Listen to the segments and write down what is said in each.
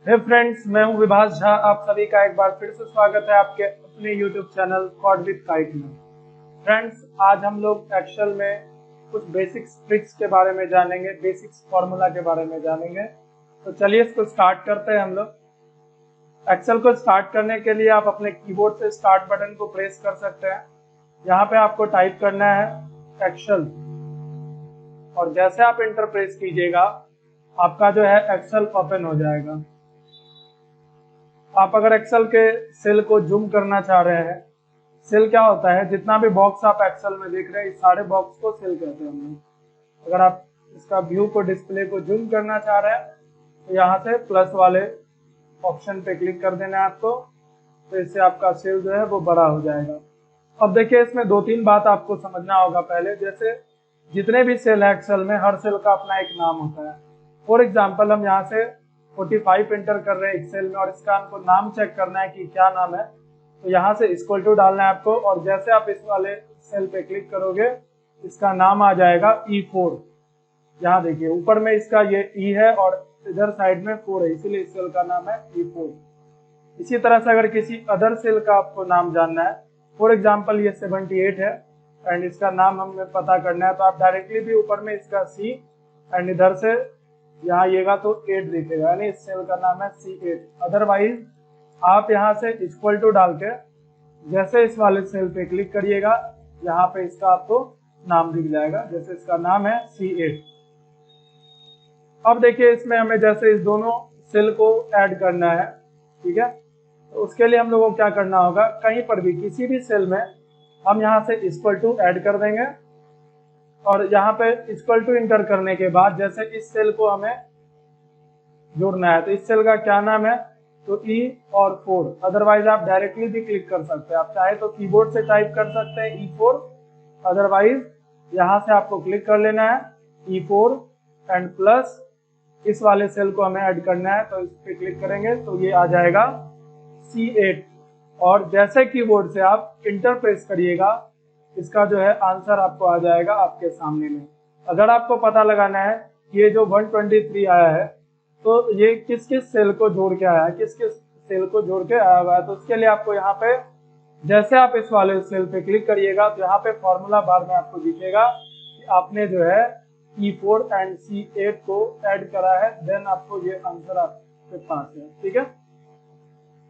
हे friends, मैं हूं विभास झा। आप सभी का एक बार फिर से स्वागत है आपके अपने YouTube channel code with kite में। फ्रेंड्स, आज हम लोग एक्सेल में कुछ बेसिक्स ट्रिक्स के बारे में जानेंगे, बेसिक्स फार्मूला के बारे में जानेंगे। तो चलिए इसको स्टार्ट करते हैं हम लोग। एक्सेल को स्टार्ट करने के लिए आप अपने कीबोर्ड से स्टार्ट बटन को प्रेस कर सकते हैं। यहाँ पे आपको टाइप करना है एक्सेल, और जैसे आप इंटर प्रेस कीजिएगा आपका जो है एक्सेल ओपन हो जाएगा। आप अगर एक्सेल के सेल को जूम करना चाह रहे हैं, सेल क्या होता है, जितना भी बॉक्स आप एक्सेल में देख रहे हैं इस सारे बॉक्स को सेल कहते हैं हम लोग। अगर आप इसका व्यू को डिस्प्ले को जूम करना चाह रहे हैं तो यहाँ से प्लस वाले ऑप्शन पे क्लिक कर देना है आपको, तो इससे आपका सेल जो है वो बड़ा हो जाएगा। अब देखिए, इसमें दो तीन बात आपको समझना होगा। पहले, जैसे जितने भी सेल है एक्सेल में, हर सेल का अपना एक नाम होता है। फॉर एग्जाम्पल, हम यहाँ से 45 इंटर कर रहे हैं एक सेल में, और इसका हमको नाम चेक करना है कि क्या नाम है। तो यहाँ से इक्वल टू डालना है आपको, और जैसे आप इस वाले सेल पे क्लिक करोगे इसका नाम आ जाएगा E4। यहाँ देखिए ऊपर में इसका ये E है और इधर साइड में 4 है, इसीलिए इस सेल का नाम है E4। इसी तरह से अगर किसी अदर सेल का आपको नाम जानना है, फॉर एग्जाम्पल ये 78 है एंड इसका नाम हमें पता करना है, तो आप डायरेक्टली भी ऊपर में इसका C एंड इधर से यहाँ आइएगा तो 8 दिखेगा, यानी इस सेल का नाम है C8। अदरवाइज आप यहाँ से इक्वल टू डाल के जैसे इस वाले सेल पे क्लिक करिएगा, यहाँ पे इसका आपको नाम दिख जाएगा, जैसे इसका नाम है C8। अब देखिए, इसमें हमें जैसे इस दोनों सेल को ऐड करना है, ठीक है। तो उसके लिए हम लोगों को क्या करना होगा, कहीं पर भी किसी भी सेल में हम यहाँ से इक्वल टू ऐड कर देंगे, और यहाँ पे इक्वल टू इंटर करने के बाद जैसे इस सेल को हमें जोड़ना है, तो इस सेल का क्या नाम है, तो E और 4। अदरवाइज आप डायरेक्टली भी क्लिक कर सकते हैं, आप चाहे तो कीबोर्ड से टाइप कर सकते हैं E4। अदरवाइज यहाँ से आपको क्लिक कर लेना है E4 एंड प्लस इस वाले सेल को हमें ऐड करना है, तो इस पे क्लिक करेंगे तो ये आ जाएगा C8। और जैसे कीबोर्ड से आप इंटर प्रेस करिएगा इसका जो है आंसर आपको आ जाएगा आपके सामने में। अगर आपको पता लगाना है कि ये जो 123 आया है तो ये किस किस सेल को जोड़ के आया है, किस किस सेल को जोड़ के आया हुआ है, तो उसके लिए आपको यहाँ पे जैसे आप इस वाले सेल पे क्लिक करिएगा तो यहाँ पे फॉर्मूला बार में आपको दिखेगा कि आपने जो है E4 एंड C8 को ऐड करा है, देन आपको ये आंसर आपके पास है, ठीक है।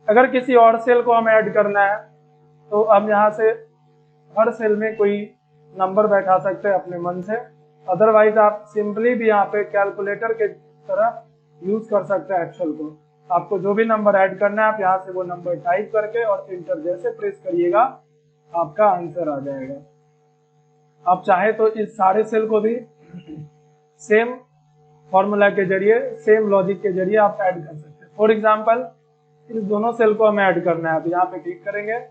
अगर किसी और सेल को हमें ऐड करना है तो हम यहाँ से हर सेल में कोई नंबर बैठा सकते हैं अपने मन से। अदरवाइज आप सिंपली भी यहाँ पे कैलकुलेटर के तरह यूज कर सकते हैं एक्सेल को। आपको जो भी नंबर ऐड करना है आप यहाँ से वो नंबर टाइप करके और इंटर जैसे प्रेस करिएगा आपका आंसर आ जाएगा। आप चाहे तो इस सारे सेल को भी सेम फॉर्मूला के जरिए, सेम लॉजिक के जरिए आप ऐड कर सकते हैं। फॉर एग्जाम्पल, इस दोनों सेल को हमें ऐड करना है, तो यहाँ पे क्लिक करेंगे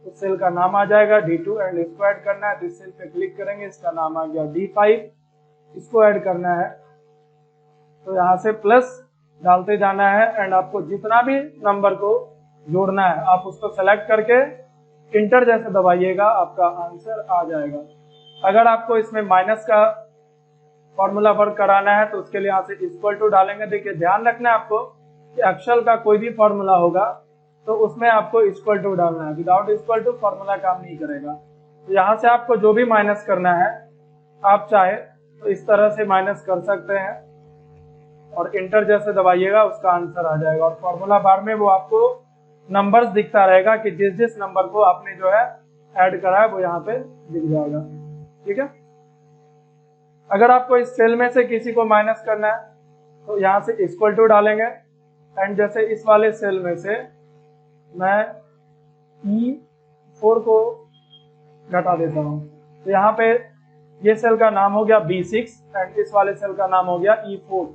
उस सेल का नाम आ जाएगा D2 एंड इसको ऐड करना है, तो इस सेल पे क्लिक करेंगे इसका नाम आ गया D5, इसको ऐड करना है, तो यहाँ से प्लस डालते जाना है एंड आपको जितना भी नंबर को जोड़ना है आप उसको सेलेक्ट करके इंटर जैसे दबाइएगा, आपका आंसर आ जाएगा। अगर आपको इसमें माइनस का फॉर्मूला वर्क कराना है तो उसके लिए यहाँ से इक्वल टू डालेंगे। देखिए, ध्यान रखना है आपको कि एक्सेल का कोई भी फॉर्मूला होगा तो उसमें आपको इक्वल टू डालना है, विदाउट इक्वल टू फॉर्मूला काम नहीं करेगा। तो यहाँ से आपको जो भी माइनस करना है आप चाहे तो इस तरह से माइनस कर सकते हैं और इंटर जैसे दबाइएगा उसका आंसर आ जाएगा, और फॉर्मूला बार में वो आपको नंबर्स दिखता रहेगा कि जिस जिस नंबर को आपने जो है ऐड करा है वो यहाँ पे दिख जाएगा, ठीक है। अगर आपको इस सेल में से किसी को माइनस करना है तो यहाँ से इक्वल टू डालेंगे एंड जैसे इस वाले सेल में से मैं E4 को घटा देता हूँ, तो यहाँ पे ये सेल का नाम हो गया B6 एंड इस वाले सेल का नाम हो गया E4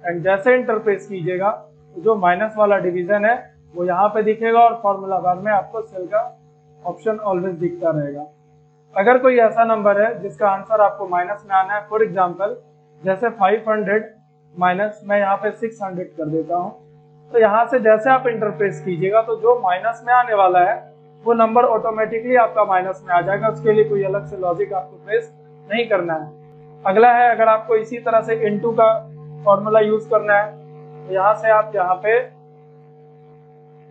एंड जैसे इंटर प्रेस कीजिएगा तो जो माइनस वाला डिवीजन है वो यहाँ पे दिखेगा और फॉर्मूला बार में आपको सेल का ऑप्शन ऑलवेज दिखता रहेगा। अगर कोई ऐसा नंबर है जिसका आंसर आपको माइनस में आना है, फॉर एग्जाम्पल जैसे 500 माइनस मैं यहाँ पे 600 कर देता हूँ, तो यहाँ से जैसे आप इंटर प्रेस कीजिएगा तो जो माइनस में आने वाला है वो नंबर ऑटोमेटिकली आपका माइनस में आ जाएगा, उसके लिए कोई अलग से लॉजिक आपको प्रेस नहीं करना है। अगला है, अगर आपको इसी तरह से इनटू का फॉर्मूला यूज करना है तो यहाँ से आप यहाँ पे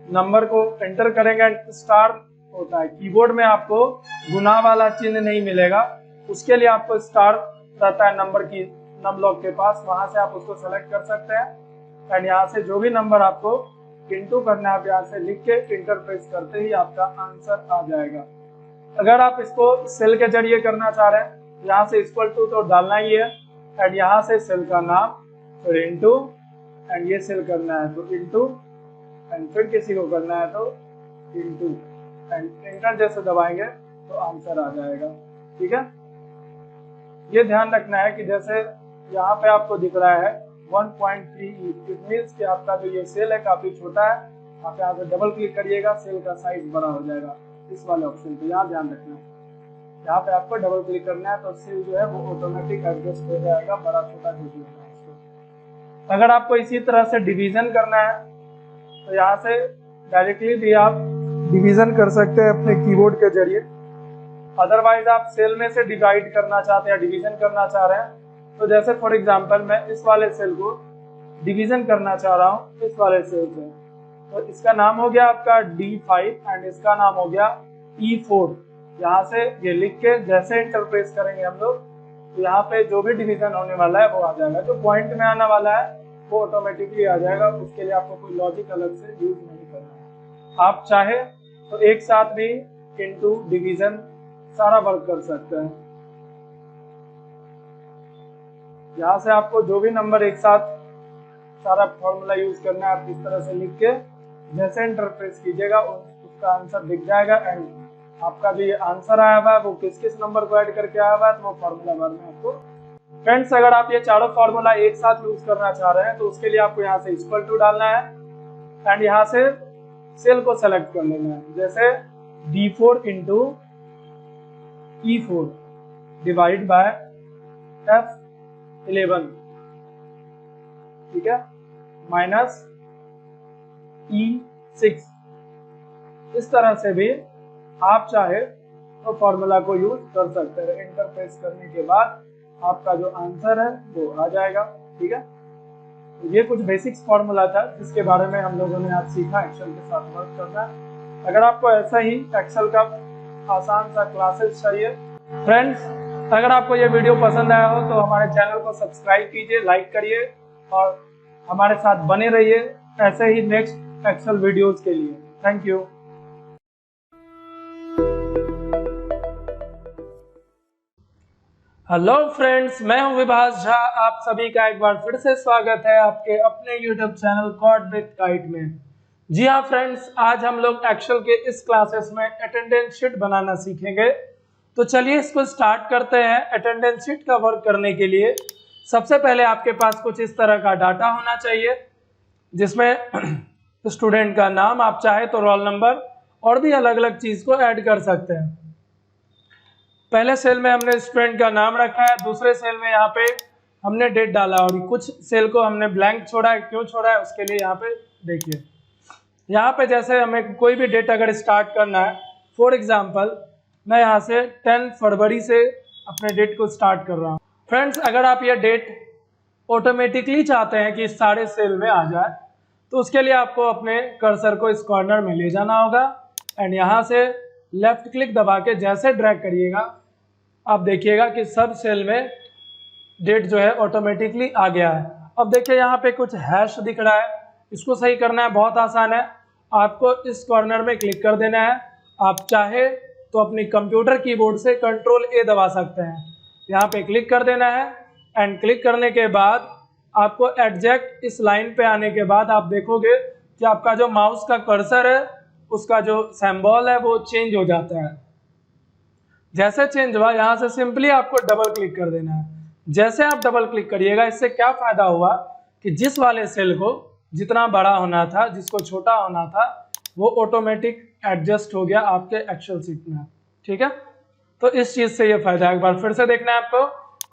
नंबर को एंटर करेंगे, स्टार होता है कीबोर्ड में, आपको गुना वाला चिन्ह नहीं मिलेगा, उसके लिए आपको स्टार रहता है नंबर की नम ब्लॉक के पास, वहां से आप उसको सेलेक्ट कर सकते हैं। एंड यहाँ से जो भी नंबर आपको इंटू करना है, आप यहाँ से लिख के इंटर प्रेस करते ही आपका आंसर आ जाएगा। अगर आप इसको सेल के जरिए करना चाह रहे हैं, यहाँ से इक्वल टू तो डालना ही है, एंड यहाँ से सेल का नाम, फिर इंटू, एंड ये सेल करना है तो इंटू, एंड फिर किसी को करना है तो इंटू, एंड एंटर जैसे दबाएंगे तो आंसर आ जाएगा। ठीक है, ये ध्यान रखना है कि जैसे यहाँ पे आपको दिख रहा है 1.3, इट मीन्स कि आपका जो ये सेल है काफी छोटा है। आप यहाँ पे डबल क्लिक करिएगा, सेल का साइज बड़ा हो जाएगा इस वाले ऑप्शन पे, यहाँ ध्यान रखना है। यहाँ पे आपको डबल क्लिक करना है तो सेल जो है वो ऑटोमेटिक एडजस्ट हो जाएगा, बड़ा छोटा जो भी होगा उसको। अगर आपको इसी तरह से डिवीजन करना है तो यहाँ से डायरेक्टली भी आप डिवीजन कर सकते हैं अपने कीबोर्ड के जरिए। अदरवाइज आप सेल में से डिवाइड करना चाहते हैं, डिवीजन करना चाह रहे हैं, तो जैसे फॉर एग्जांपल मैं इस वाले सेल को डिवीजन करना चाह रहा हूँ इस वाले सेल से, तो इसका नाम हो गया आपका D5 एंड इसका नाम हो गया E4। यहाँ से ये लिख के जैसे इंटर प्रेस करेंगे हम लोग, तो यहाँ पे जो भी डिवीजन होने वाला है वो आ जाएगा, जो पॉइंट में आने वाला है वो ऑटोमेटिकली आ जाएगा। उसके लिए आपको कोई लॉजिक अलग से यूज नहीं करना है। आप चाहे तो एक साथ भी इंटू डिवीजन सारा वर्क कर सकते हैं। यहाँ से आपको जो भी नंबर एक साथ सारा फॉर्मूला यूज करना है, आप इस तरह से लिख के जैसे एंटर प्रेस कीजिएगा उसका आंसर दिख जाएगा। एंड आपका जो ये आंसर आया हुआ है वो किस किस नंबर को ऐड करके आया हुआ है तो वो फॉर्मूला बार में आपको। फ्रेंड्स, अगर आप ये चारों फॉर्मूला एक साथ यूज करना चाह रहे हैं तो उसके लिए आपको यहाँ से इक्वल टू डालना है, एंड यहाँ से सेल को सेलेक्ट कर लेना है, जैसे D4 into E4 divide by F11, ठीक है, माइनस E6। इस तरह से भी आप चाहे तो फॉर्मूला को यूज कर सकते हैं। एंटर प्रेस करने के बाद आपका जो आंसर है वो आ जाएगा। ठीक है, तो ये कुछ बेसिक्स फॉर्मूला था जिसके बारे में हम लोगों ने आज सीखा एक्सेल के साथ वर्क करना। अगर आपको ऐसा ही एक्सेल का आसान सा क्लासेस चाहिए, फ्रेंड्स, अगर आपको ये वीडियो पसंद आया हो तो हमारे चैनल को सब्सक्राइब कीजिए, लाइक करिए और हमारे साथ बने रहिए ऐसे ही नेक्स्ट एक्सेल वीडियोस के लिए। Thank you. हेलो फ्रेंड्स, मैं हूं विभास झा। आप सभी का एक बार फिर से स्वागत है आपके अपने YouTube channel code with kite में। जी हाँ फ्रेंड्स, आज हम लोग एक्सेल के इस क्लासेस में अटेंडेंस शीट बनाना सीखेंगे। तो चलिए इसको स्टार्ट करते हैं। अटेंडेंस शीट का वर्क करने के लिए सबसे पहले आपके पास कुछ इस तरह का डाटा होना चाहिए जिसमें स्टूडेंट का नाम, आप चाहे तो रोल नंबर और भी अलग अलग चीज को ऐड कर सकते हैं। पहले सेल में हमने स्टूडेंट का नाम रखा है, दूसरे सेल में यहाँ पे हमने डेट डाला और कुछ सेल को हमने ब्लैंक छोड़ा है। क्यों छोड़ा है उसके लिए यहाँ पे देखिए, यहाँ पे जैसे हमें कोई भी डेट अगर स्टार्ट करना है, फॉर एग्जांपल मैं यहाँ से 10 फरवरी से अपने डेट को स्टार्ट कर रहा हूँ। फ्रेंड्स, अगर आप ये डेट ऑटोमेटिकली चाहते हैं कि सारे सेल में आ जाए तो उसके लिए आपको अपने कर्सर को इस कॉर्नर में ले जाना होगा एंड यहाँ से लेफ्ट क्लिक दबा के जैसे ड्रैग करिएगा आप देखिएगा कि सब सेल में डेट जो है ऑटोमेटिकली आ गया है। अब देखिए यहाँ पे कुछ हैश दिख रहा है, इसको सही करना है, बहुत आसान है। आपको इस कॉर्नर में क्लिक कर देना है। आप चाहे तो अपनी कंप्यूटर कीबोर्ड से कंट्रोल A दबा सकते हैं। यहाँ पे क्लिक कर देना है एंड क्लिक करने के बाद आपको एग्जैक्ट इस लाइन पे आने के बाद आप देखोगे कि आपका जो माउस का कर्सर है उसका जो सिंबल है वो चेंज हो जाता है। जैसे चेंज हुआ यहाँ से सिंपली आपको डबल क्लिक कर देना है। जैसे आप डबल क्लिक करिएगा इससे क्या फायदा हुआ कि जिस वाले सेल को जितना बड़ा होना था, जिसको छोटा होना था, वो ऑटोमेटिक एडजस्ट हो गया आपके एक्सेल शीट में। ठीक है, तो इस चीज से ये फायदा है। एक बार फिर से देखना है, आपको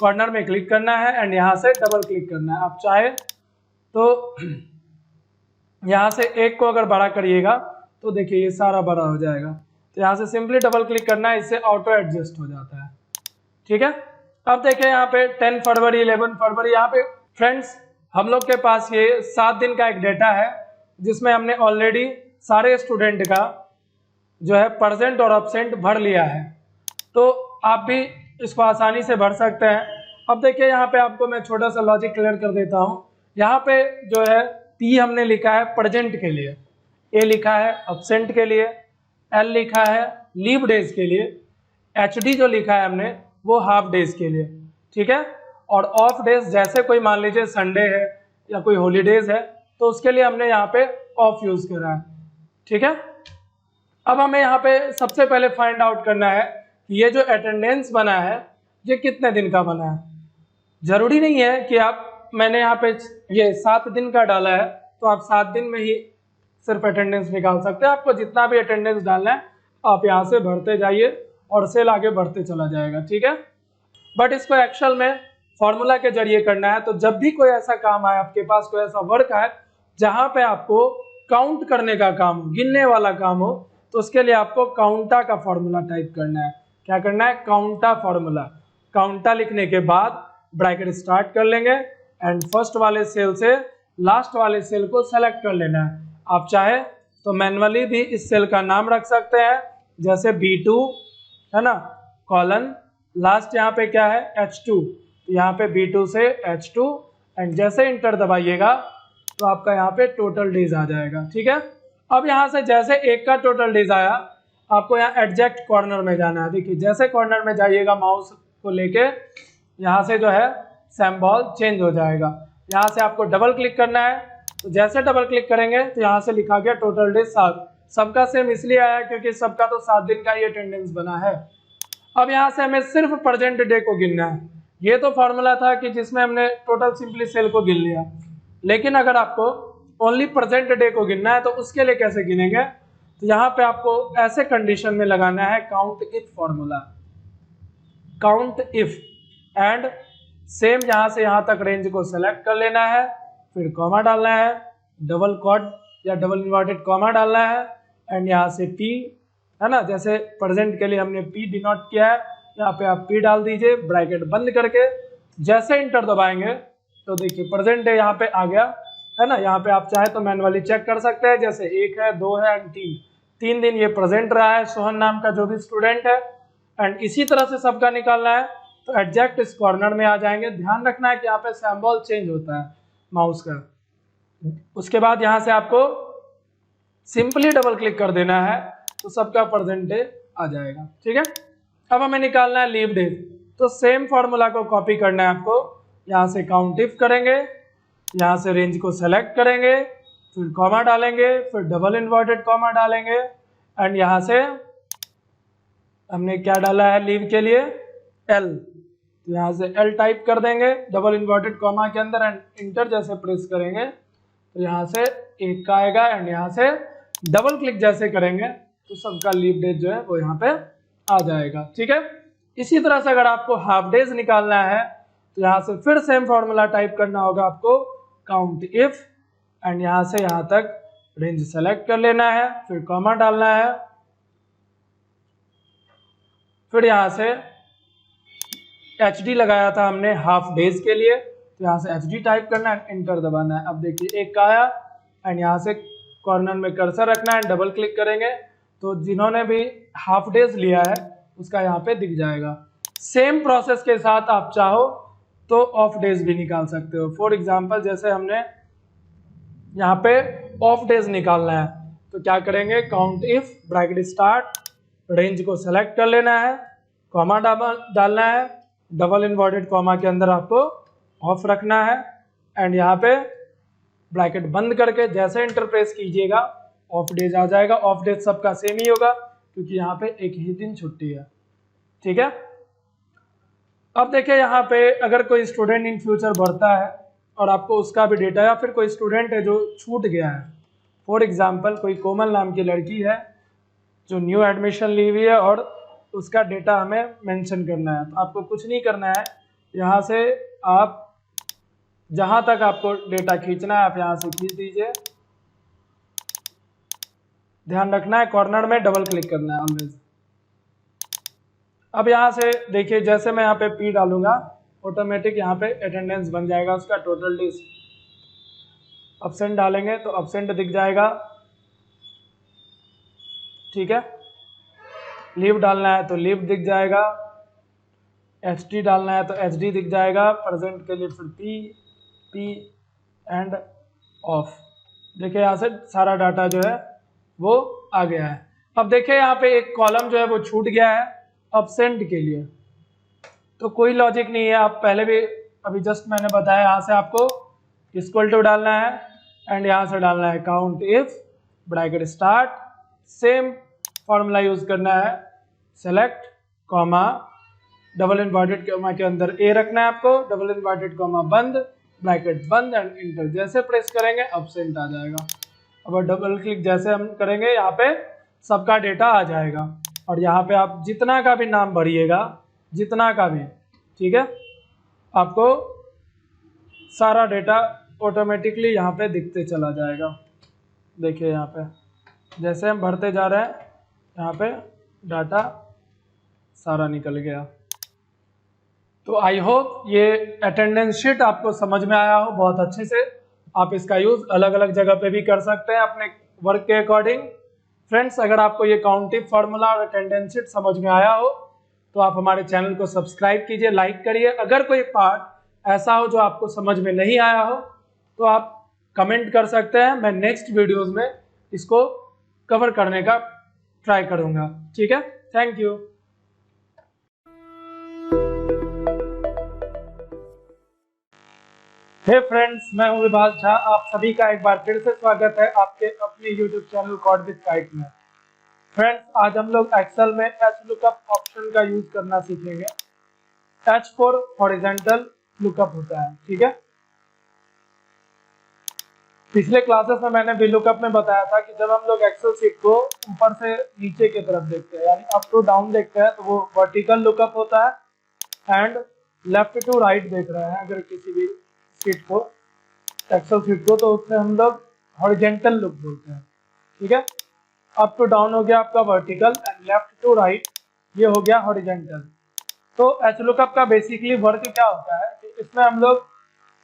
कॉर्नर में क्लिक करना है एंड यहाँ से डबल क्लिक करना है। आप चाहे तो यहाँ से एक को अगर बड़ा करिएगा तो देखिए ये सारा बड़ा हो जाएगा। तो यहाँ से सिंपली डबल क्लिक करना है, इससे ऑटो एडजस्ट हो जाता है। ठीक है, अब देखिए यहाँ पे 10 फरवरी 11 फरवरी, यहाँ पे फ्रेंड्स हम लोग के पास ये 7 दिन का एक डेटा है जिसमें हमने ऑलरेडी सारे स्टूडेंट का जो है प्रेजेंट और एब्सेंट भर लिया है, तो आप भी इसको आसानी से भर सकते हैं। अब देखिए यहाँ पे आपको मैं छोटा सा लॉजिक क्लियर कर देता हूँ। यहाँ पे जो है P हमने लिखा है प्रेजेंट के लिए, A लिखा है एब्सेंट के लिए, L लिखा है लीव डेज के लिए, HD जो लिखा है हमने वो हाफ डेज के लिए, ठीक है। और ऑफ डेज जैसे कोई मान लीजिए संडे है या कोई हॉलीडेज है तो उसके लिए हमने यहाँ पे ऑफ यूज करा है, ठीक है। अब हमें यहाँ पे सबसे पहले फाइंड आउट करना है कि ये जो अटेंडेंस बना है ये कितने दिन का बना है। जरूरी नहीं है कि मैंने यहाँ पे ये 7 दिन का डाला है तो आप 7 दिन में ही सिर्फ अटेंडेंस निकाल सकते हैं। आपको जितना भी अटेंडेंस डालना है आप यहाँ से भरते जाइए और सेल आगे बढ़ते चला जाएगा, ठीक है। बट इसको एक्चुअल में फॉर्मूला के जरिए करना है। तो जब भी कोई ऐसा काम आए, आपके पास कोई ऐसा वर्क आए जहाँ पे आपको काउंट करने का काम हो, गिनने वाला काम हो, तो उसके लिए आपको काउंटा का फॉर्मूला टाइप करना है। क्या करना है? काउंटा फॉर्मूला। काउंटा लिखने के बाद ब्रैकेट स्टार्ट कर लेंगे एंड फर्स्ट वाले सेल से लास्ट वाले सेल को सेलेक्ट कर लेना है। आप चाहे तो मैन्युअली भी इस सेल का नाम रख सकते हैं, जैसे B2 है ना, कॉलन लास्ट यहाँ पे क्या है H2, तो यहाँ पे B2 से H2 एंड जैसे इंटर दबाइएगा तो आपका यहाँ पे टोटल डेज आ जाएगा, ठीक है। अब यहाँ से जैसे एक का टोटल डेज आया आपको यहाँ एग्जैक्ट कॉर्नर में जाना है। देखिए जैसे कॉर्नर में जाइएगा माउस को लेके यहाँ से जो है सिंबल चेंज हो जाएगा। यहाँ से आपको डबल क्लिक करना है, तो जैसे डबल क्लिक करेंगे तो यहाँ से लिखा गया टोटल डेज 7। सबका सेम इसलिए आया क्योंकि सबका तो 7 दिन का ही अटेंडेंस बना है। अब यहाँ से हमें सिर्फ प्रेजेंट डे को गिनना है। ये तो फॉर्मूला था कि जिसमें हमने टोटल सिंपली सेल को गिन लिया, लेकिन अगर आपको ओनली प्रेजेंट डे को गिनना है तो उसके लिए कैसे गिनेंगे? तो यहाँ पे आपको ऐसे कंडीशन में लगाना है count if formula. Count if and same यहाँ से यहाँ तक रेंज को सेलेक्ट कर लेना है, फिर कॉमा डालना है, डबल कॉट या डबल इन्वर्टेड कॉमा डालना है एंड यहाँ से P है ना, जैसे प्रेजेंट के लिए हमने P डिनोट किया है, यहाँ पे आप P डाल दीजिए ब्रैकेट बंद करके। जैसे इंटर दबाएंगे तो देखिए प्रेजेंट डे यहाँ पे आ गया है ना। यहाँ पे आप चाहे तो मैनुअली चेक कर सकते हैं, जैसे 1 है, 2 है एंड 3 दिन ये प्रेजेंट रहा है सोहन नाम का जो भी स्टूडेंट है। एंड इसी तरह से सबका निकालना है तो एग्जैक्ट इस कॉर्नर में आ जाएंगे। ध्यान रखना है कि यहाँ पे सिंबल चेंज होता है माउस का। उसके बाद यहाँ से आपको सिंपली डबल क्लिक कर देना है तो सबका प्रेजेंट डे आ जाएगा, ठीक है। अब हमें निकालना है लीव डेज, तो सेम फॉर्मूला को कॉपी करना है आपको। यहाँ से काउंट इफ करेंगे, यहाँ से रेंज को सेलेक्ट करेंगे, फिर कॉमा डालेंगे, फिर डबल इन्वर्टेड कॉमा डालेंगे एंड यहाँ से हमने क्या डाला है लीव के लिए L, तो यहाँ से L टाइप कर देंगे डबल इन्वर्टेड कॉमा के अंदर एंड इंटर जैसे प्रेस करेंगे तो यहाँ से 1 का आएगा एंड यहाँ से डबल क्लिक जैसे करेंगे तो सबका लीव डेज जो है वो यहाँ पे आ जाएगा, ठीक है। इसी तरह से अगर आपको हाफ डेज निकालना है तो यहाँ से फिर सेम फॉर्मूला टाइप करना होगा आपको, काउंट इफ एंड यहाँ से यहाँ तक रेंज सेलेक्ट कर लेना है, फिर कॉमा डालना है, फिर यहाँ से HD लगाया था हमने हाफ डेज के लिए तो यहाँ से HD टाइप करना है, इंटर दबाना है। अब देखिए 1 का आया एंड यहाँ से कॉर्नर में कर्सर रखना है, डबल क्लिक करेंगे तो जिन्होंने भी हाफ डेज लिया है उसका यहाँ पे दिख जाएगा। सेम प्रोसेस के साथ आप चाहो तो ऑफ डेज भी निकाल सकते हो। फॉर एग्जांपल जैसे हमने यहाँ पे ऑफ डेज निकालना है तो क्या करेंगे, count if bracket start, range को सेलेक्ट कर लेना है, कॉमा डालना है, डबल इन्वर्टेड कॉमा के अंदर आपको ऑफ रखना है एंड यहाँ पे ब्रैकेट बंद करके जैसे इंटर प्रेस कीजिएगा ऑफ डेज आ जाएगा। ऑफ डेज सबका सेम ही होगा क्योंकि यहाँ पे एक ही दिन छुट्टी है, ठीक है। अब देखिए यहाँ पे अगर कोई स्टूडेंट इन फ्यूचर बढ़ता है और आपको उसका भी डेटा, या फिर कोई स्टूडेंट है जो छूट गया है, फॉर एग्जाम्पल कोई कोमल नाम की लड़की है जो न्यू एडमिशन ली हुई है और उसका डेटा हमें मेंशन करना है, तो आपको कुछ नहीं करना है। यहाँ से आप जहाँ तक आपको डेटा खींचना है आप यहाँ से खींच दीजिए। ध्यान रखना है कॉर्नर में डबल क्लिक करना है ऑलवेज। अब यहाँ से देखिए जैसे मैं यहाँ पे P डालूंगा ऑटोमेटिक यहाँ पे अटेंडेंस बन जाएगा उसका टोटल डेज। एब्सेंट डालेंगे तो एब्सेंट दिख जाएगा, ठीक है। लीव डालना है तो लीव दिख जाएगा, एचडी डालना है तो एचडी दिख जाएगा। प्रेजेंट के लिए फिर पी एंड ऑफ। देखिए यहाँ से सारा डाटा जो है वो आ गया है। अब देखिए यहाँ पे एक कॉलम जो है वो छूट गया है अब्सेंट के लिए, तो कोई लॉजिक नहीं है। आप पहले भी अभी जस्ट मैंने बताया, यहाँ से आपको इक्वल टू डालना है एंड यहाँ से डालना है count if bracket start, same formula use करना है, select comma double inverted comma के अंदर ए रखना है आपको, डबल इन्वर्टेड कॉमा बंद, ब्रैकेट बंद एंड इंटर। जैसे प्रेस करेंगे अब्सेंट आ जाएगा। अब डबल क्लिक जैसे हम करेंगे यहाँ पे सबका डेटा आ जाएगा, और यहाँ पे आप जितना का भी नाम भरिएगा, जितना का भी, ठीक है, आपको सारा डेटा ऑटोमेटिकली यहाँ पे दिखते चला जाएगा। देखिए यहाँ पे जैसे हम भरते जा रहे हैं यहाँ पे डाटा सारा निकल गया। तो आई होप ये अटेंडेंस शीट आपको समझ में आया हो बहुत अच्छे से। आप इसका यूज अलग अलग जगह पे भी कर सकते हैं अपने वर्क के अकॉर्डिंग। फ्रेंड्स, अगर आपको ये काउंटिंग फार्मूला और अटेंडेंस शीट समझ में आया हो तो आप हमारे चैनल को सब्सक्राइब कीजिए, लाइक करिए। अगर कोई पार्ट ऐसा हो जो आपको समझ में नहीं आया हो तो आप कमेंट कर सकते हैं, मैं नेक्स्ट वीडियोस में इसको कवर करने का ट्राई करूंगा। ठीक है, थैंक यू। हे फ्रेंड्स, मैं हूं विभास झा। आप सभी का एक बार फिर से स्वागत है आपके अपने YouTube channel code with kite में। फ्रेंड्स, आज हम लोग एक्सेल में एच लुकअप ऑप्शन का यूज करना सीखेंगे। एच फॉर हॉरिजॉन्टल लुकअप होता है, ठीक है। पिछले क्लासेस में मैंने वी लुकअप में बताया था कि जब हम लोग एक्सेल शीट को ऊपर से नीचे की तरफ देखते हैं, यानी अप टू डाउन देखते हैं, तो वो वर्टिकल लुकअप होता है, एंड लेफ्ट टू राइट देख रहे हैं अगर किसी भी शीट को, एक्सेल शीट को, तो उससे हम लोग हॉरिजॉन्टल लुक बोलते हैं, ठीक है। अप टू डाउन हो गया आपका vertical, and left to right ये हो गया हॉरिजॉन्टल। तो एच लुकअप का बेसिकली वर्क क्या होता है कि इसमें हम लोग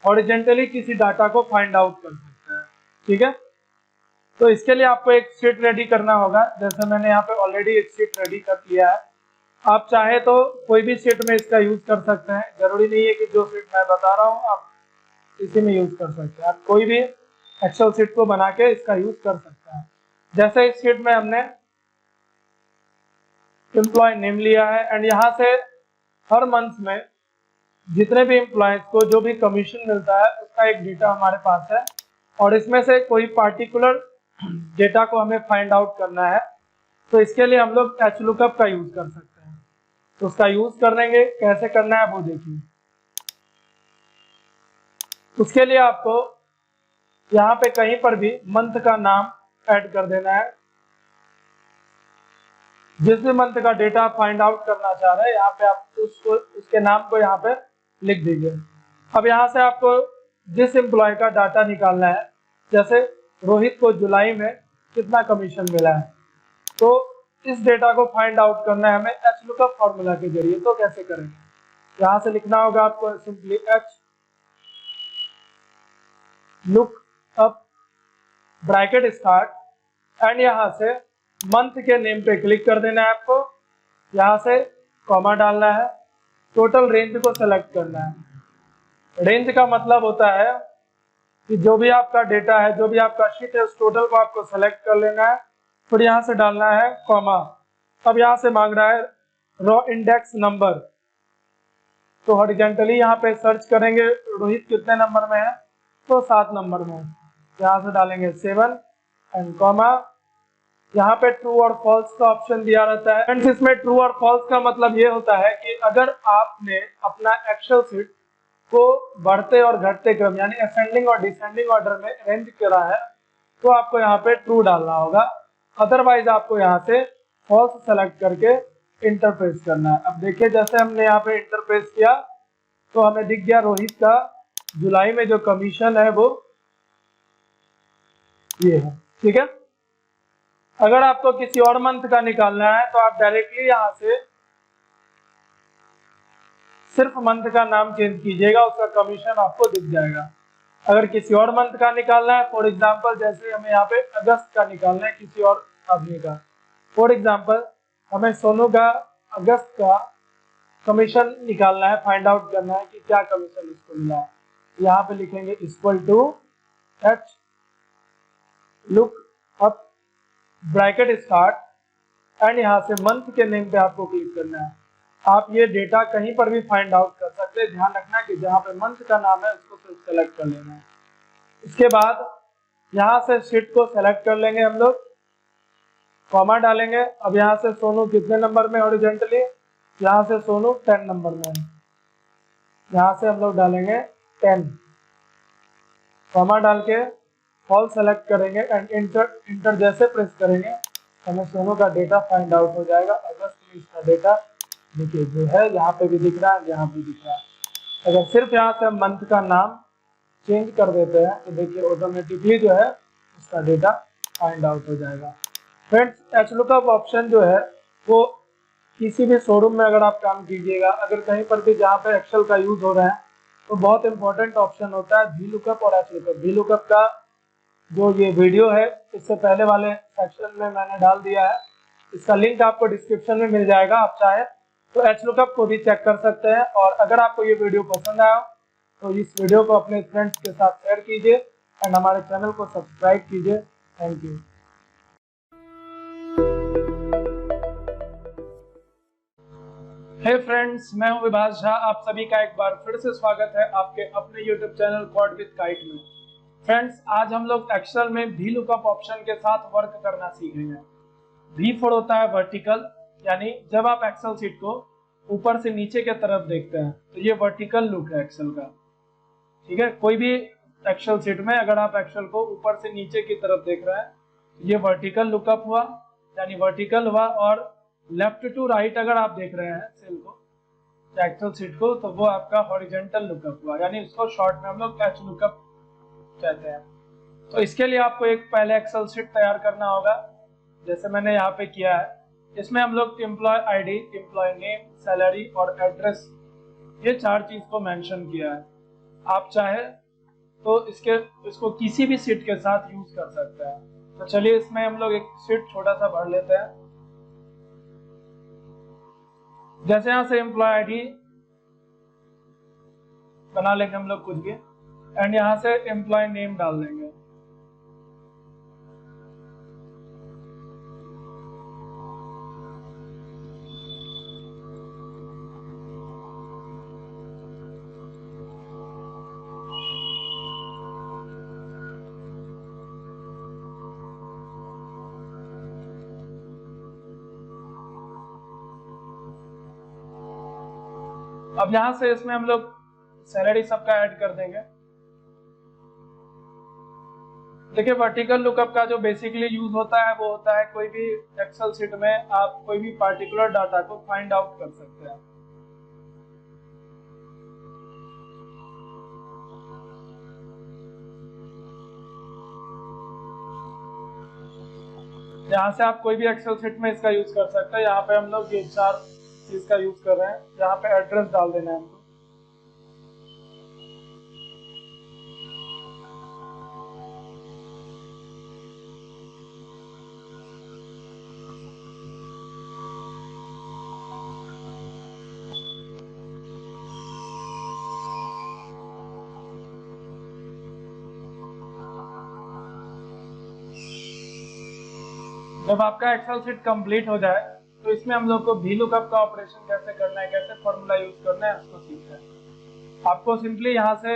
हॉरिजॉन्टली किसी डाटा को फाइंड आउट कर सकते हैं, ठीक है। तो इसके लिए आपको एक शीट रेडी करना होगा। जैसे मैंने यहाँ पे ऑलरेडी एक शीट रेडी कर लिया है। आप चाहे तो कोई भी शीट में इसका यूज कर सकते हैं, जरूरी नहीं है कि जो शीट मैं बता रहा हूँ आप इसी में यूज कर सकते हैं। आप कोई भी एक्सेल शीट को बना के इसका यूज कर सकते हैं। जैसे इस शीट में हमने एम्प्लॉय नेम लिया है, एंड यहाँ से हर मंथ में जितने भी एम्प्लॉयज को जो भी कमीशन मिलता है उसका एक डेटा हमारे पास है, और इसमें से कोई पार्टिकुलर डेटा को हमें फाइंड आउट करना है। तो इसके लिए हम लोग एच लुकअप का यूज कर सकते हैं। तो उसका यूज करेंगे, कैसे करना है वो देखिए। उसके लिए आपको यहाँ पे कहीं पर भी मंथ का नाम ऐड कर देना है। जिस भी मंथ का डेटा फाइंड आउट करना चाह रहे हैं यहाँ पे आप उसके नाम को यहाँ पे लिख दीजिए। अब यहाँ से आपको जिस एम्प्लॉय का डाटा निकालना है, जैसे रोहित को जुलाई में कितना कमीशन मिला है, तो इस डेटा को फाइंड आउट करना है हमें एच लुकअप फॉर्मूला के जरिए। तो कैसे करेंगे, यहाँ से लिखना होगा आपको simply H look up bracket start, and यहाँ से मंथ के नेम पे क्लिक कर देना है आपको। यहाँ से कॉमा डालना है, टोटल रेंज को सेलेक्ट करना है। रेंज का मतलब होता है कि जो भी आपका डेटा है, जो भी आपका शीट है, उस टोटल को आपको सेलेक्ट कर लेना है। फिर यहाँ से डालना है कॉमा। अब यहाँ से मांग रहा है रॉ इंडेक्स नंबर, तो हॉरिजॉन्टली यहाँ पे सर्च करेंगे रोहित कितने नंबर में है, तो 7 नंबर में। यहाँ से डालेंगे 7 एंड कॉमा। यहाँ पे ट्रू और फॉल्स का ऑप्शन दिया रहता है। फ्रेंड्स, इसमें ट्रू और फॉल्स का मतलब ये होता है कि अगर आपने अपना एक्सेल शीट को बढ़ते और घटते क्रम यानी असेंडिंग और डिसेंडिंग ऑर्डर में अरेंज करा है, तो आपको यहाँ पे ट्रू डालना होगा। अदरवाइज आपको यहाँ से फॉल्स सेलेक्ट करके इंटरप्रेस करना है। अब देखिए, जैसे हमने यहाँ पे इंटरप्रेस किया तो हमें दिख गया रोहित का जुलाई में जो कमीशन है वो ये है, ठीक है। अगर आपको किसी और मंथ का निकालना है तो आप डायरेक्टली यहाँ से सिर्फ मंथ का नाम चेंज कीजिएगा, उसका कमीशन आपको दिख जाएगा। अगर किसी और मंथ का निकालना है, फॉर एग्जांपल जैसे हमें यहाँ पे अगस्त का निकालना है किसी और आदमी का, फॉर एग्जाम्पल हमें सोनू का अगस्त का कमीशन निकालना है, फाइंड आउट करना है कि क्या कमीशन उसको मिला है। यहाँ पे लिखेंगे equal to H look up bracket start and यहाँ से मंथ के नेम पे आपको क्लिक करना है। आप ये डेटा कहीं पर भी फाइंड आउट कर सकते हैं, ध्यान रखना कि जहाँ पे मंथ का नाम है उसको सिर्फ सेलेक्ट कर लेना है। इसके बाद यहाँ से शीट को सेलेक्ट कर लेंगे हम लोग, कॉमा डालेंगे। अब यहाँ से सोनू कितने नंबर में हॉरिजॉन्टली, यहाँ से सोनू 10 नंबर में, यहाँ से हम लोग डालेंगे 10, कॉमा डाल के ऑल सेलेक्ट करेंगे एंड इंटर जैसे प्रेस करेंगे हमें सोनू का डेटा फाइंड आउट हो जाएगा। अगस्त में इसका डेटा देखिए जो है यहाँ पे भी दिख रहा है, यहाँ पे दिख रहा है। अगर सिर्फ यहाँ से हम मंथ का नाम चेंज कर देते हैं तो देखिए ऑटोमेटिकली जो है उसका डेटा फाइंड आउट हो जाएगा। फ्रेंड्स, एचलुकअप ऑप्शन जो है वो किसी भी शोरूम में अगर आप काम कीजिएगा, अगर कहीं पर भी जहाँ पे एक्सेल का यूज हो रहा है तो बहुत इंपॉर्टेंट ऑप्शन होता है वीलुकअप और एचलुकअप। वीलुकअप का जो ये वीडियो है इससे पहले वाले सेक्शन में मैंने डाल दिया है, इसका लिंक आपको डिस्क्रिप्शन में मिल जाएगा। आप चाहे तो एचलुकअप को भी चेक कर सकते हैं। और अगर आपको ये वीडियो पसंद आया तो इस वीडियो को अपने फ्रेंड्स के साथ शेयर कीजिए एंड हमारे चैनल को सब्सक्राइब कीजिए। Thank you. हे फ्रेंड्स, मैं हूं विभास झा। आप सभी का एक बार फिर से स्वागत है आपके अपने YouTube channel code with kite में। फ्रेंड्स, आज हम लोग एक्सेल में वी लुकअप ऑप्शन के साथ वर्क करना सीखेंगे। वी फॉर होता है वर्टिकल, यानी जब आप एक्सेल सीट को ऊपर से नीचे के तरफ देखते हैं तो ये वर्टिकल लुक है एक्सेल का। ठीक है, कोई भी एक्सेल सीट में अगर आप एक्सेल को ऊपर से नीचे की तरफ देख रहे हैं तो ये वर्टिकल लुकअप हुआ, यानी वर्टिकल हुआ। और लेफ्ट टू राइट अगर आप देख रहे हैं सेल को, एक्सेल सीट को, तो वो आपका हॉरिजॉन्टल लुकअप हुआ, यानी उसको शॉर्ट में हम लोग एच लुकअप कहते हैं। तो इसके लिए आपको एक पहले एक्सेल सीट तैयार करना होगा, जैसे मैंने यहाँ पे किया है। इसमें हम लोग employee ID, employee name, salary और एड्रेस, ये 4 चीज को मेंशन किया है। आप चाहे तो इसको किसी भी सीट के साथ यूज कर सकते हैं। तो चलिए इसमें हम लोग एक सीट छोटा सा भर लेते हैं। जैसे यहाँ से एम्प्लॉय आईडी बना लेंगे हम लोग कुछ भी, एंड यहाँ से एम्प्लॉय नेम डाल देंगे। अब यहां से इसमें हम लोग सैलरी सबका ऐड कर देंगे। देखिए, वर्टिकल लुकअप का जो बेसिकली यूज होता है वो होता है कोई भी एक्सेल शीट में आप कोई भी पार्टिकुलर डाटा को फाइंड आउट कर सकते हैं। यहाँ से आप कोई भी एक्सेल शीट में इसका यूज कर सकते हैं। यहाँ पे हम लोग ये 4 चीज का यूज कर रहे हैं। यहाँ पे एड्रेस डाल देना है हमको। जब आपका एक्सेल शीट कंप्लीट हो जाए तो इसमें हम लोग को वी लुकअप का ऑपरेशन कैसे करना है, कैसे फॉर्मूला यूज करना है, उसको सीखना है। आपको सिंपली यहाँ से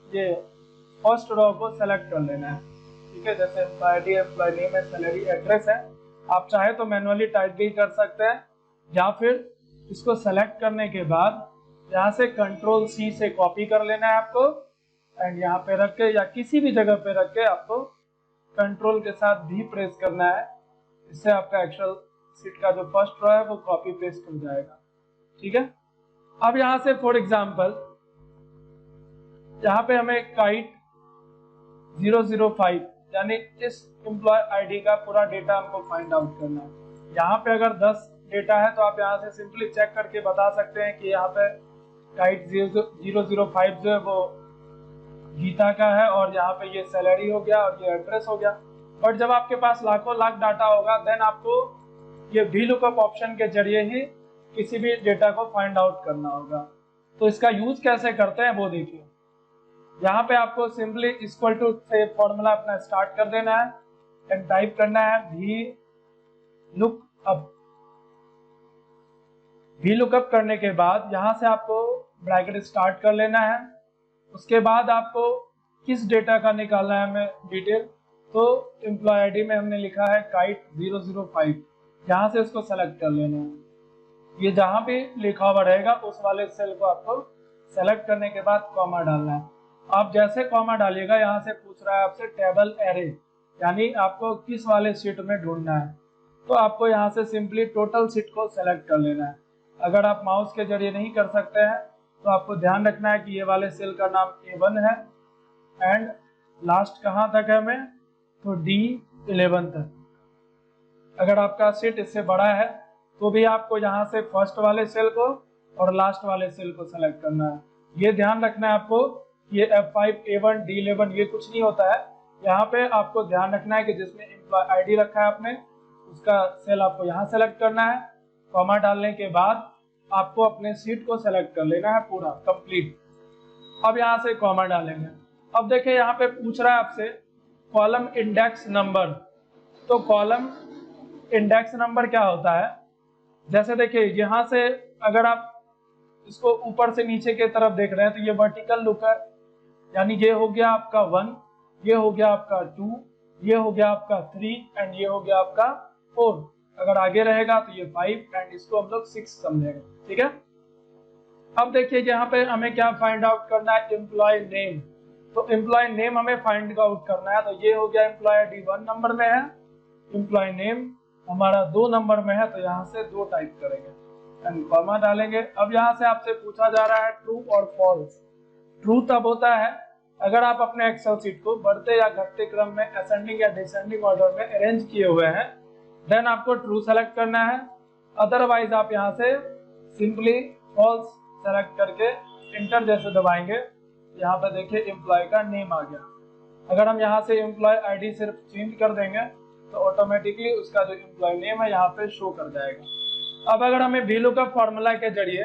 ये फर्स्ट रो को सेलेक्ट कर लेना है। ठीक है, जैसे एम्प्लॉय आईडी, एम्प्लॉय नेम है, सैलरी, एड्रेस है। आप चाहे तो मैनुअली टाइप भी कर सकते हैं, या फिर इसको सेलेक्ट करने के बाद यहाँ से कंट्रोल सी से कॉपी कर लेना है आपको, एंड यहाँ पे रख के या किसी भी जगह पे रख के आपको कंट्रोल के साथ भी प्रेस करना है। इससे आपका एक्सेल शीट का जो फर्स्ट रो है वो कॉपी पेस्ट हो जाएगा। ठीक है, अब यहाँ से फॉर एग्जांपल यहाँ पे हमें काइट 005 यानी इस एम्प्लॉय आईडी का पूरा डेटा हमको फाइंड आउट करना है। यहाँ पे अगर 10 डेटा है तो आप यहाँ से सिंपली चेक करके बता सकते हैं कि यहाँ पे काइट 005 जो है वो गीता का है, और यहाँ पे ये सैलरी हो गया और ये एड्रेस हो गया। बट जब आपके पास लाखों लाख डाटा होगा देन आपको ये VLOOKUP ऑप्शन के जरिए ही किसी भी डेटा को फाइंड आउट करना होगा। तो इसका यूज कैसे करते हैं वो देखिए। यहाँ पे आपको सिंपली इक्वल टू से फॉर्मूला अपना स्टार्ट कर देना है एंड टाइप करना है VLOOKUP। VLOOKUP करने के बाद यहाँ से आपको ब्रैकेट स्टार्ट कर लेना है। उसके बाद आपको किस डेटा का निकालना है हमें डिटेल, तो एम्प्लॉय आईडी में हमने लिखा है काइट 005, यहाँ से उसको सेलेक्ट कर लेना है। ये जहाँ भी लिखा हुआ रहेगा उस वाले सेल को आपको सेलेक्ट करने के बाद कॉमा डालना है। आप जैसे कॉमा डालिएगा यहाँ से पूछ रहा है आपसे टेबल एरे, यानी आपको किस वाले शीट में ढूंढना है। तो आपको यहाँ से सिंपली टोटल शीट को सेलेक्ट कर लेना है। अगर आप माउस के जरिए नहीं कर सकते हैं तो आपको ध्यान रखना है कि ये वाले सेल का नाम A1 है एंड लास्ट कहाँ तक है हमें, तो D11 तक। अगर आपका शीट इससे बड़ा है तो भी आपको यहाँ से फर्स्ट वाले सेल को और लास्ट वाले सेल को सेलेक्ट करना है। ये ध्यान रखना है आपको, ये F5, A1, D11 ये कुछ नहीं होता है। यहाँ पे आपको ध्यान रखना है कि जिसमें एम्प्लॉय आईडी रखा है आपने उसका सेल आपको यहाँ सेलेक्ट करना है। कॉमा डालने के बाद आपको अपने सीट को सेलेक्ट कर लेना है पूरा कंप्लीट। अब यहाँ से कॉमा डालेंगे। अब देखिए यहाँ पे पूछ रहा है आपसे कॉलम इंडेक्स नंबर। तो कॉलम इंडेक्स नंबर क्या होता है, जैसे देखिए यहाँ से अगर आप इसको ऊपर से नीचे की तरफ देख रहे हैं तो ये वर्टिकल लुक है, यानी ये हो गया आपका 1, ये हो गया आपका 2, ये हो गया आपका 3 एंड ये हो गया आपका 4। अगर आगे रहेगा तो ये 5 एंड इसको हम लोग 6 समझेंगे, ठीक है। अब देखिए यहाँ पे हमें क्या फाइंड आउट करना है, एम्प्लॉय नेम। तो एम्प्लॉय नेम हमें फाइंड आउट करना है। तो ये हो गया एम्प्लॉय आईडी 1 नंबर में है, एम्प्लॉय नेम हमारा 2 नंबर में है, तो यहाँ से 2 टाइप करेंगे एंड कॉमा डालेंगे। अब यहाँ से आपसे पूछा जा रहा है ट्रू और फॉल्स। ट्रू तब होता है अगर आप अपने एक्सेल शीट को बढ़ते या घटते क्रम में असेंडिंग या डिसेंडिंग ऑर्डर में अरेंज किए हुए हैं, देन आपको ट्रू सेलेक्ट करना है। अदरवाइज आप यहाँ से सिंपली फॉल्स सेलेक्ट करके इंटर जैसे दबाएंगे, यहाँ पे देखिए एम्प्लॉय का नेम आ गया। अगर हम यहाँ से एम्प्लॉय आईडी सिर्फ चेंज कर देंगे तो ऑटोमेटिकली उसका जो एम्प्लॉय नेम है यहाँ पे शो कर जाएगा। अब अगर हमें VLOOKUP फॉर्मूला के जरिए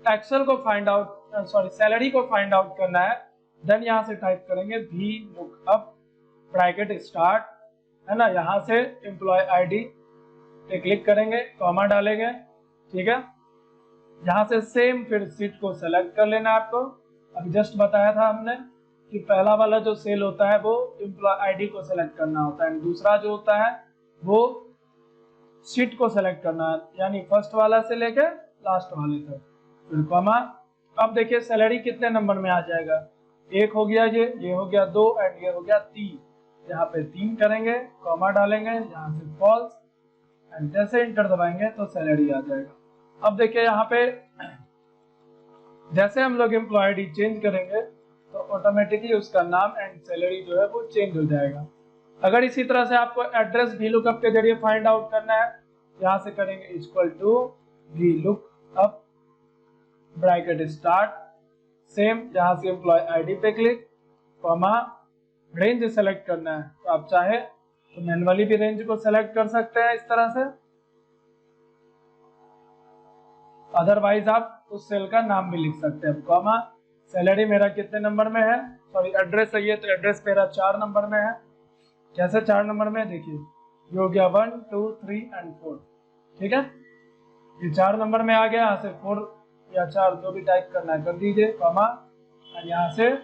एक्सेल को फाइंड आउट सैलरी को फाइंड आउट करना है, देन यहाँ से टाइप करेंगे VLOOKUP ब्रैकेट स्टार्ट, है ना। यहाँ से एम्प्लॉय आईडी पे क्लिक करेंगे, कॉमा डालेंगे, ठीक है। यहाँ से सेम फिर सीट को सेलेक्ट कर लेना है आपको। अभी जस्ट बताया था हमने कि पहला वाला जो सेल होता है वो एम्प्लॉय आईडी को सेलेक्ट करना होता है, दूसरा जो होता है वो सीट को सेलेक्ट करना है, यानी फर्स्ट वाला से लेकर लास्ट वाले तक, फिर कॉमा। अब देखिए सैलरी कितने नंबर में आ जाएगा, 1 हो गया, ये हो गया 2 एंड ये हो गया 3। यहाँ पे 3 करेंगे, कॉमा डालेंगे, यहाँ से फॉल्स एंड जैसे इंटर दबाएंगे तो सैलरी आ जाएगा। अब देखिए यहाँ पे जैसे हम लोग एम्प्लॉय आईडी चेंज करेंगे तो ऑटोमेटिकली उसका नाम एंड सैलरी जो है वो चेंज हो जाएगा। अगर इसी तरह से आपको एड्रेस VLOOKUP के जरिए फाइंड आउट करना है, यहाँ से करेंगे equal to VLOOKUP bracket start, same यहाँ से एम्प्लॉय आईडी पे क्लिक, कॉमा, रेंज सेलेक्ट करना है। तो आप चाहे तो मैन्युअली भी रेंज को सेलेक्ट कर सकते हैं इस तरह से, अदरवाइज आप उस सेल का नाम भी लिख सकते हैं। कॉमा, सैलरी मेरा कितने नंबर में है, एड्रेस है ये, तो एड्रेस मेरा 4 नंबर में है। कैसे 4 नंबर में, देखिए ये हो गया 1, 2, 3 एंड 4, ठीक है। ये 4 नंबर में आ गया, यहाँ से 4 या 4 जो भी टाइप करना है कर दीजिए, कॉमा, और यहाँ से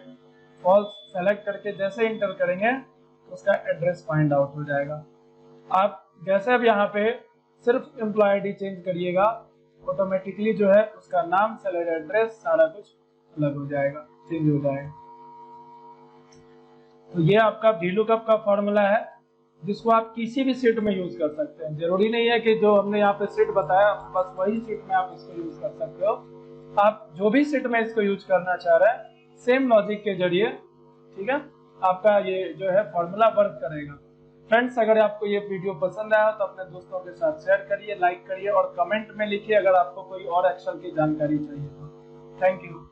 फॉल्स सेलेक्ट करके जैसे इंटर करेंगे तो उसका एड्रेस फाइंड आउट हो जाएगा। आप जैसे अब यहाँ पे सिर्फ एम्प्लॉय आईडी चेंज करिएगा, ऑटोमेटिकली जो है उसका नाम, सैलरी, एड्रेस सारा कुछ अलग हो जाएगा, चेंज हो जाएगा। तो ये आपका VLOOKUP का फॉर्मूला है जिसको आप किसी भी शीट में यूज कर सकते हैं। जरूरी नहीं है कि जो हमने यहाँ पे शीट बताया बस वही शीट में आप इसको यूज कर सकते हो। आप जो भी शीट में इसको यूज करना चाह रहे हैं सेम लॉजिक के जरिए, ठीक है, आपका ये जो है फॉर्मूला वर्क करेगा। फ्रेंड्स, अगर आपको ये वीडियो पसंद आया तो अपने दोस्तों के साथ शेयर करिए, लाइक करिए और कमेंट में लिखिए अगर आपको कोई और एक्सेल की जानकारी चाहिए तो। Thank you.